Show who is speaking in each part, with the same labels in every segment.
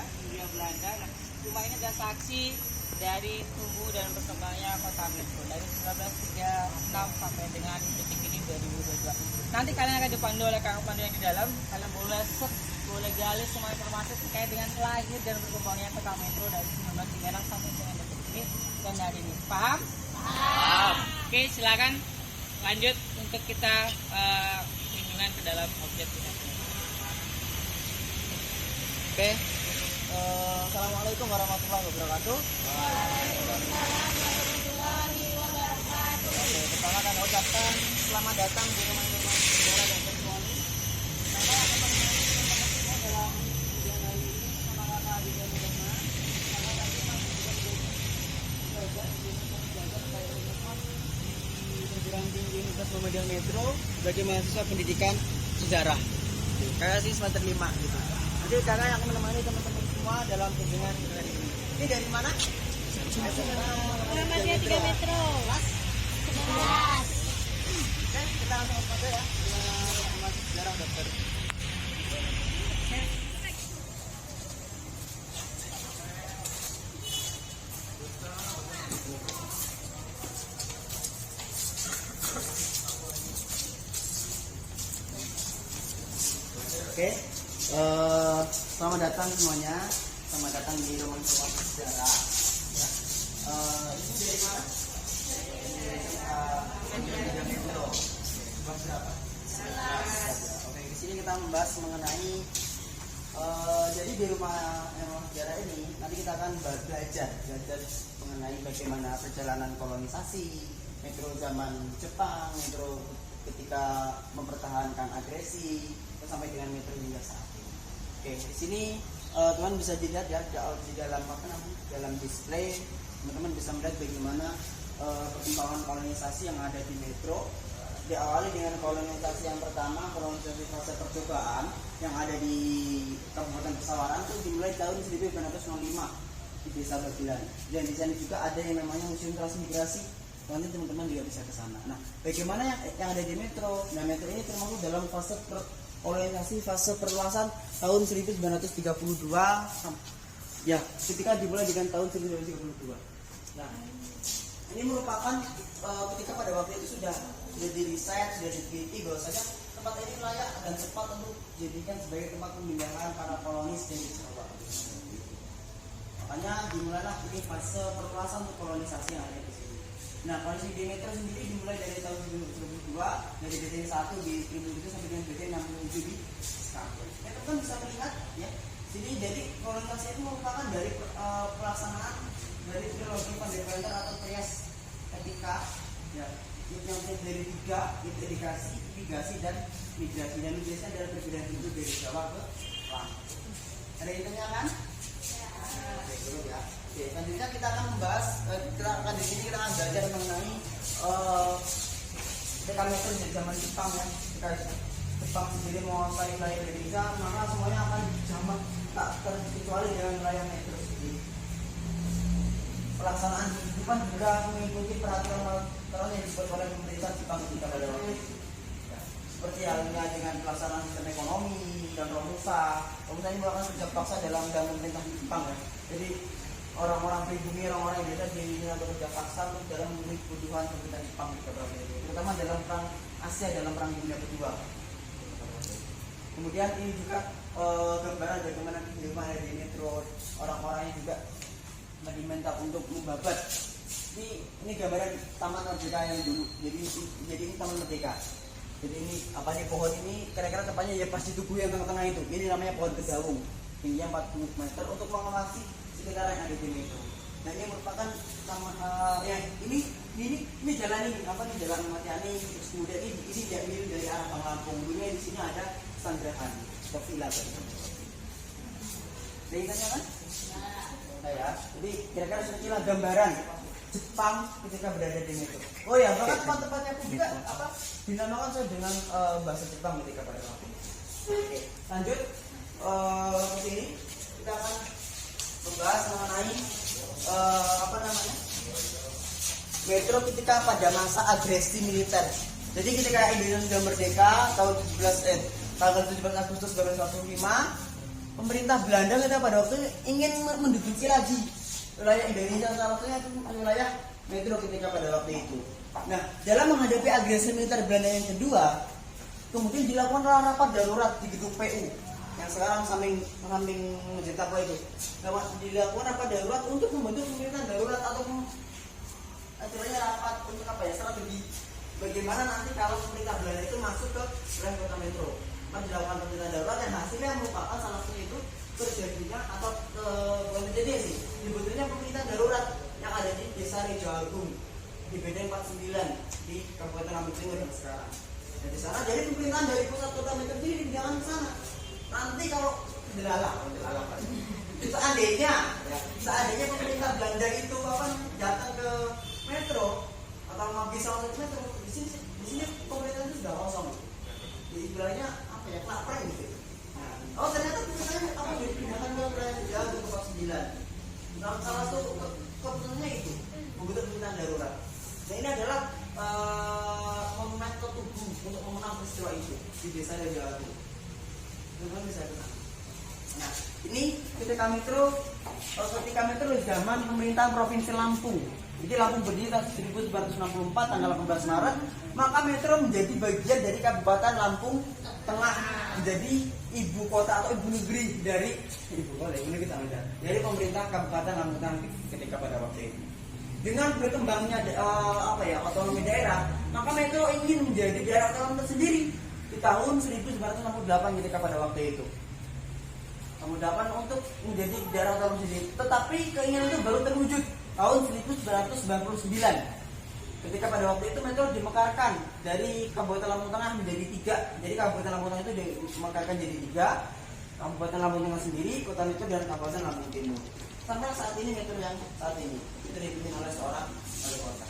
Speaker 1: Hindia Belanda. Nah, rumah ini adalah saksi dari tumbuh dan berkembangnya kota Metro dari 1936 sampai dengan detik ini 2022. Nanti kalian akan dipandu oleh kakak pandu yang di dalam. Kalian boleh search, boleh gali semua informasi terkait dengan lahir dan berkembangnya kota Metro dari 1936 sampai dengan detik ini dan hari ini. Paham? Paham. Oke, silakan lanjut untuk kita kunjungan ke dalam objek kita. Oke. Assalamualaikum warahmatullahi wabarakatuh.
Speaker 2: Waalaikumsalam warahmatullahi wabarakatuh.
Speaker 1: Oke, pertama kami ucapkan selamat datang di rumah sejarah dan teknologi. Saya akan menemani teman-teman semua dalam kegiatan hari ini bersama kakak adik dan teman. Karena nanti masih juga belajar terkait dengan di perguruan tinggi Universitas Muhammadiyah Metro sebagai mahasiswa pendidikan sejarah. Kayak sih semester 5 gitu. Nanti kakak akan menemani teman-teman semua dalam kunjungan hari ini. Ini dari mana?
Speaker 2: Muhammadiyah 3 Metro.
Speaker 1: Kelas
Speaker 2: 11.
Speaker 1: Oke, kita langsung saja ya dengan sejarah dokter. Oke, selamat datang semuanya. Selamat datang di rumah sejarah. Ya. Ini dari mana? Dari Metro. Kelas berapa? 11. Oke, di sini kita membahas mengenai jadi di rumah sejarah ini nanti kita akan belajar mengenai bagaimana perjalanan kolonisasi Metro zaman Jepang, Metro ketika mempertahankan agresi sampai dengan Metro hingga saat ini. Oke, di sini teman bisa dilihat ya di dalam dalam display teman-teman bisa melihat bagaimana perkembangan kolonisasi yang ada di Metro. Diawali dengan kolonisasi yang pertama, kolonisasi fase percobaan yang ada di Kabupaten Pesawaran itu dimulai tahun 1905 di Desa Bagilan. Dan di sana juga ada yang namanya Museum Transmigrasi. Nanti teman-teman juga bisa ke sana. Nah, bagaimana yang ada di Metro? Nah, Metro ini termasuk dalam fase kolonisasi fase perluasan tahun 1932 ya, ketika dimulai dengan tahun 1932. Nah, ini merupakan ketika pada waktu itu sudah diriset, sudah diteliti bahwasanya tempat ini layak dan tepat untuk dijadikan sebagai tempat pemindahan para kolonis dari Jawa. Makanya dimulailah ini fase perluasan untuk kolonisasi yang ada di sini. Nah, kolonisasi di Metro sendiri dimulai dari tahun 2002 dari BT 1 di Tribun itu sampai dengan BT 67 di Sekarang. Kita kan bisa melihat ya, sini jadi kolonisasi itu merupakan dari pelaksanaan dari trilogi Pandeglang atau Trias ketika ya yang dari 3 integrasi, migrasi dan migrasi adalah perbedaan itu dari Jawa ke Lampung. Ada hitungnya kan? Oke, dulu ya. Oke, selanjutnya kita akan membahas di sini kita akan belajar mengenai Metro dari zaman Jepang ya. Ketika Jepang sendiri menguasai wilayah Indonesia, maka semuanya akan dijamak tak terkecuali dengan wilayah Metro sendiri. Pelaksanaan kehidupan juga mengikuti peraturan yang dibuat oleh pemerintah Jepang ketika pada waktu itu. Ya, seperti halnya dengan pelaksanaan sistem ekonomi dan Romusa ini merupakan kerja paksa dalam pemerintah Jepang ya. Jadi orang-orang pribumi, orang-orang Indonesia diminta bekerja paksa untuk dalam memenuhi kebutuhan pemerintah Jepang ketika pada waktu itu, terutama dalam perang Asia dalam perang dunia kedua. Kemudian ini juga gambaran bagaimana kehidupan di Metro, orang-orangnya juga diminta untuk membabat. Ini gambaran Taman Merdeka yang dulu. Jadi ini Taman Merdeka. Jadi ini apa nih pohon ini kira-kira tepatnya ya pas di tugu yang tengah-tengah itu. Ini namanya pohon kedaung. Tingginya 40 meter untuk mengawasi sekitar yang ada di Metro. Nah, ini merupakan ini jalan ini apa nih jalan Matiani. Terus kemudian ini diambil dari arah Bang Lampung. Dulunya di sini ada Sandrahan, villa tadi. Ingatnya kan? Ya, jadi kira-kira sekilas gambaran Jepang ketika berada di Metro. Oh ya, bahkan tempat-tempatnya pun juga dinamakan saya dengan bahasa Jepang ketika pada waktu itu. Oke, lanjut ke sini kita akan membahas mengenai Metro ketika pada masa agresi militer. Jadi ketika Indonesia sudah merdeka tanggal 17 Agustus 1945, pemerintah Belanda kita pada waktu itu ingin menduduki lagi wilayah Indonesia, salah satunya itu wilayah metro ketika pada waktu itu. Nah, dalam menghadapi agresi militer Belanda yang kedua, kemudian dilakukan rapat darurat di gedung PU yang sekarang samping Masjid Taqwa itu. Dilakukan rapat darurat untuk membentuk pemerintahan darurat atau acaranya rapat untuk apa ya, strategi bagaimana nanti kalau pemerintah Belanda itu masuk ke wilayah kota metro. Dilakukan pemerintahan darurat dan hasilnya merupakan salah satu itu terjadinya atau terjadi sih dibentuknya pemerintahan darurat yang ada di Desa Rejo Agung di BD 49 di Kabupaten Lampung Timur yang sekarang. Dan di sana jadi pemerintahan dari pusat kota metro ini jangan ke sana. Nanti kalau seandainya pemerintah Belanda itu datang ke metro atau ngabis salah satu metro di sini pemerintahan itu sudah kosong. Jadi istilahnya apa ya, kena prank gitu. Oh ternyata pemerintahnya dipindahkan ke wilayah jauh ke 49. Nah, salah satu keputusannya itu membentuk pemerintahan darurat. Nah ini adalah monumen ketubuh untuk memenang peristiwa itu di Desa Rejo Agung. Teman-teman bisa kenal. Nah ini ketika metro di zaman pemerintahan Provinsi Lampung. Jadi Lampung berdiri tahun 1964 tanggal 18 Maret, maka metro menjadi bagian dari Kabupaten Lampung Tengah, menjadi ibu kota atau ibu negeri dari pemerintah Kabupaten Lampung Tengah ketika pada waktu itu. Dengan berkembangnya otonomi daerah, maka metro ingin menjadi daerah otonom tersendiri di tahun 1968 ketika pada waktu itu. Kemudian untuk menjadi daerah otonom sendiri, tetapi keinginan itu baru terwujud tahun 1999 ketika pada waktu itu metro dimekarkan dari Kabupaten Lampung Tengah menjadi 3. Jadi Kabupaten Lampung Tengah itu dimekarkan jadi 3, Kabupaten Lampung Tengah sendiri, Kota Metro dan Kabupaten Lampung Timur. Sampai saat ini metro yang saat ini itu dipimpin oleh seorang wali kota.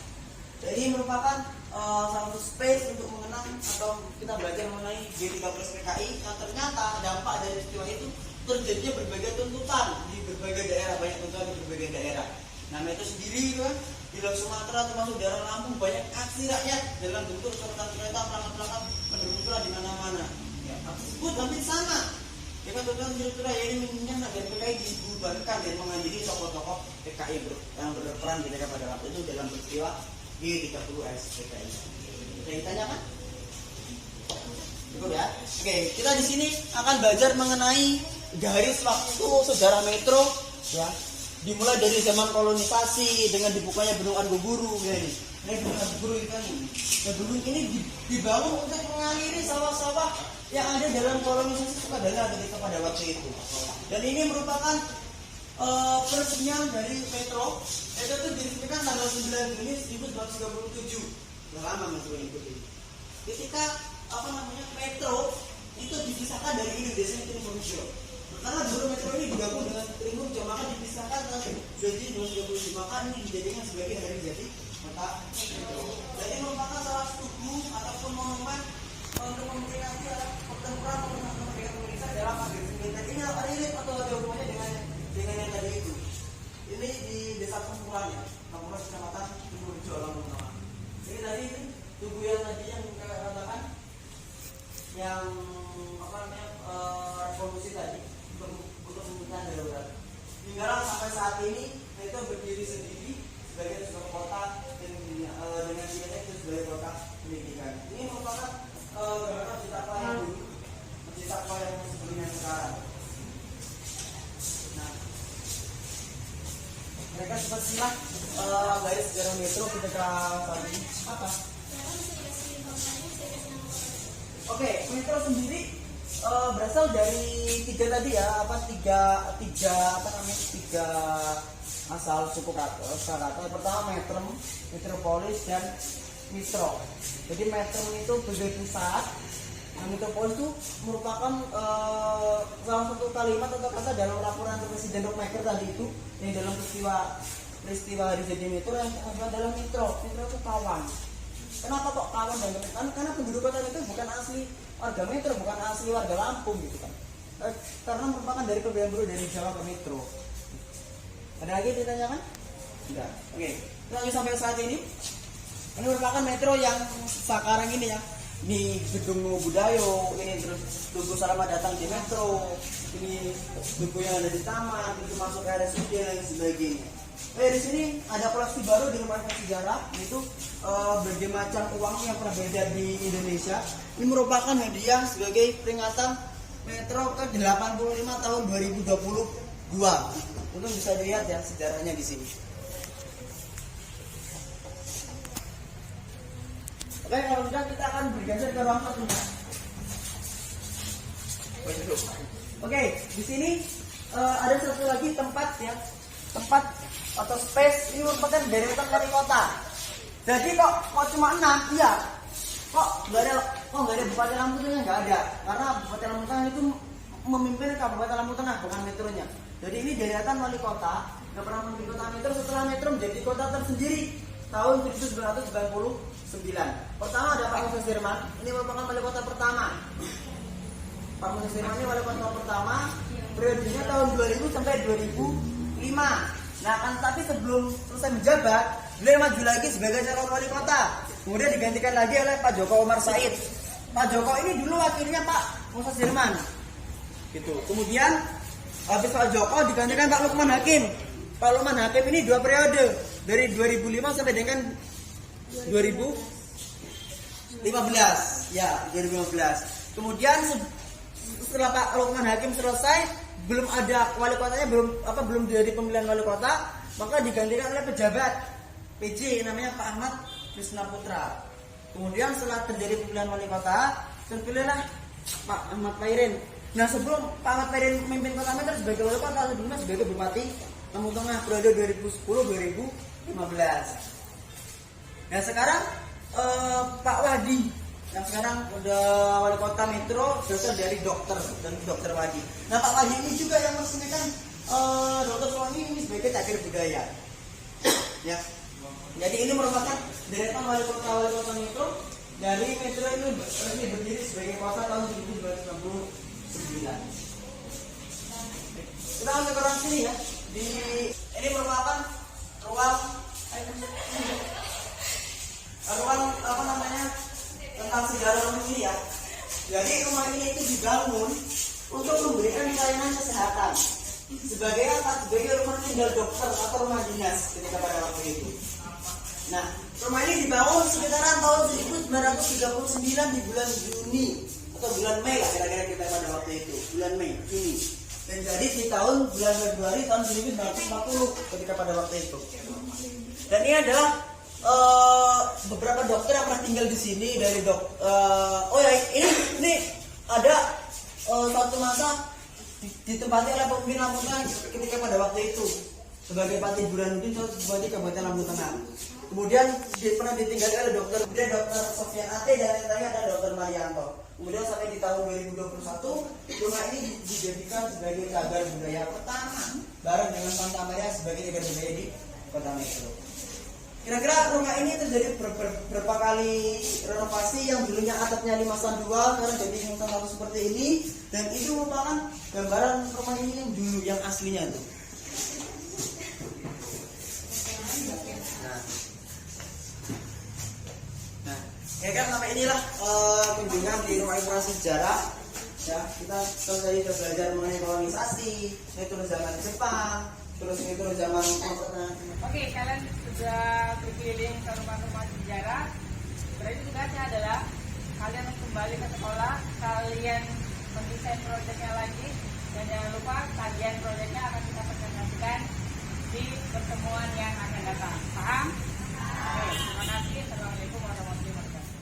Speaker 1: Jadi merupakan salah satu space untuk mengenang atau kita belajar mengenai G13 PKI yang ternyata dampak dari peristiwa itu terjadinya berbagai tuntutan di berbagai daerah, banyak tuntutan di berbagai daerah. Nah metro sendiri kan di Sumatera termasuk daerah Lampung banyak aksi rakyat dalam bentuk sorotan kereta, perangkat mendukung di mana-mana. Ya, aksi tersebut hampir sama. Ya kan tuntutan struktural ya ini menginginkan agar PKI dibubarkan dan mengadili tokoh-tokoh PKI yang berperan ketika pada waktu itu dalam peristiwa G30S PKI. Sudah ditanyakan? Cukup ya. Oke, kita di sini akan belajar mengenai garis waktu sejarah metro ya. Dimulai dari zaman kolonisasi dengan dibukanya Bendung Argoburu ya ini. Ini Bendung Argoburu itu kan ini. Nah, bendung ini dibangun untuk mengaliri sawah-sawah yang ada dalam kolonisasi Sukadana ketika pada waktu itu. Dan ini merupakan peresmian dari metro. Itu diresmikan tanggal 9 Juni 1937. Sudah lama masuk mengikuti. Ketika metro itu dipisahkan dari Indonesia Trimourjo. Karena dulu metro ini digabung dengan Trimourjo, maka dipisahkan jadi 1935, maka ini dijadikan sebagai hari jadi kota metro. Dan ini merupakan salah satu ataupun monumen untuk memperingati pertempuran kemerdekaan Indonesia dalam agresi militer. Ini apa relate atau ada hubungannya dengan yang tadi itu? Ini di Desa Kumpulannya, Kabupaten Kecamatan Trimourjo, Lampung Tengah. Jadi tadi tugu yang tadi yang kita katakan yang revolusi tadi untuk pemerintahan darurat. Hingga sampai saat ini itu berdiri sendiri sebagai sebuah kota dan dengan sifatnya itu sebagai kota pendidikan. Ini merupakan Masjid Taqwa yang dulu, Masjid Taqwa yang sebelumnya sekarang. Nah, mereka sempat simak garis sejarah metro ketika saat ini apa? Oke, metro sendiri berasal dari tiga asal suku kata. Yang pertama metrum, metropolis dan mitro. Jadi metrum itu sebagai pusat, nah metropolis itu merupakan salah satu kalimat atau kata dalam laporan Presiden Rockmaker tadi itu yang dalam peristiwa hari jadi metro yang dalam mitro itu kawan. Kenapa kok kawan dan teman? Karena penduduk kota itu bukan asli warga metro, bukan asli warga Lampung gitu kan. Karena merupakan dari perbedaan dari Jawa ke metro. Ada lagi ditanyakan? Enggak. Oke. Lanjut sampai saat ini. Ini merupakan metro yang sekarang ini ya. Di Gedung Budayo, ini terus Tugu Selamat Datang di metro. ini buku yang ada di taman, itu masuk ke RSUD dan lain sebagainya. Di sini ada koleksi baru di Rumah Sejarah, yaitu berbagai macam uang yang pernah beredar di Indonesia. Ini merupakan hadiah sebagai peringatan Metro ke 85 tahun 2022. Untuk bisa dilihat ya sejarahnya di sini. Oke, kalau sudah kita akan bergeser ke ruang satu. Oke, di sini ada satu lagi tempat ya, tempat atau space ini merupakan deretan wali kota. Jadi kok cuma 6? Iya. Kok nggak ada Bupati Lampung Tengah? Nggak ada, karena Bupati Lampung Tengah itu memimpin Kabupaten Lampung Tengah, bukan metronya. Jadi ini deretan wali kota yang pernah memimpin kota metro setelah metro menjadi kota tersendiri tahun 1999. Pertama ada Pak Musa Sirman, ini merupakan wali kota pertama. Pak Musa Sirman ini wali kota pertama, periodenya tahun 2000 sampai 2005. Nah kan tapi sebelum selesai menjabat, beliau maju lagi sebagai calon wali kota. Kemudian digantikan lagi oleh Pak Joko Umar Said. Pak Joko ini dulu wakilnya Pak Musa Sirman. Gitu. Kemudian habis Pak Joko digantikan Pak Lukman Hakim. Pak Lukman Hakim ini 2 periode, dari 2005 sampai dengan 2015. Ya, 2015. Kemudian setelah Pak Lukman Hakim selesai, belum ada wali kotanya, belum jadi pemilihan wali kota, maka digantikan oleh pejabat PJ namanya Pak Ahmad Krisna Putra. Kemudian setelah terjadi pemilihan wali kota, terpilihlah Pak Ahmad Pairin. Nah sebelum Pak Ahmad Pairin memimpin kota Medan sebagai wali kota, sebelumnya sebagai Bupati Lampung Tengah periode 2010-2015. Nah sekarang Pak Wadi yang sekarang udah wali kota Metro berasal dari dokter Wadi. Nah Pak Wadi ini juga yang meresmikan dokter Wadi ini sebagai cagar budaya. Ya. Jadi ini merupakan deretan wali kota Metro dari Metro ini berdiri sebagai kota tahun 1969. Kita akan ke ruang sini ya. Ini merupakan ruang apa namanya, tentang sejarah rumah ini ya. Jadi rumah ini itu dibangun untuk memberikan pelayanan kesehatan sebagai apa? Sebagai rumah tinggal dokter atau rumah dinas ketika pada waktu itu. Nah, rumah ini dibangun sekitaran tahun 1939 di bulan Juni atau bulan Mei lah kira-kira kita pada waktu itu, bulan Mei, Juni. Dan jadi di bulan Februari tahun 1940 ketika pada waktu itu. Dan ini adalah beberapa dokter yang pernah tinggal di sini dari ini ada suatu masa ditempati oleh pemimpin Lampung Tengah ketika pada waktu itu sebagai Pati Burhanuddin Bupati Kabupaten Lampung Tengah. Kemudian pernah ditinggali oleh dokter Sofyan Ate dan yang terakhir ada dokter Marianto. Kemudian sampai di tahun 2021 rumah ini dijadikan sebagai cagar budaya pertama bareng dengan Santa Maria sebagai cagar budaya di Kota Metro. Kira-kira rumah ini terjadi berapa kali renovasi, yang dulunya atapnya 5 2 sekarang jadi 5 1 seperti ini, dan itu merupakan gambaran rumah ini yang dulu yang aslinya tuh. Nah, ya kan sampai inilah kunjungan di rumah informasi sejarah. Ya, kita tadi belajar mengenai kolonisasi, itu zaman Jepang, terus itu zaman
Speaker 3: Oke, kalian sudah berkeliling ke rumah-rumah sejarah. Berarti tugasnya adalah kalian kembali ke sekolah, kalian mendesain proyeknya lagi, dan jangan lupa kajian proyeknya akan kita presentasikan di pertemuan yang akan datang. Paham? Oke, terima kasih. Assalamualaikum warahmatullahi wabarakatuh.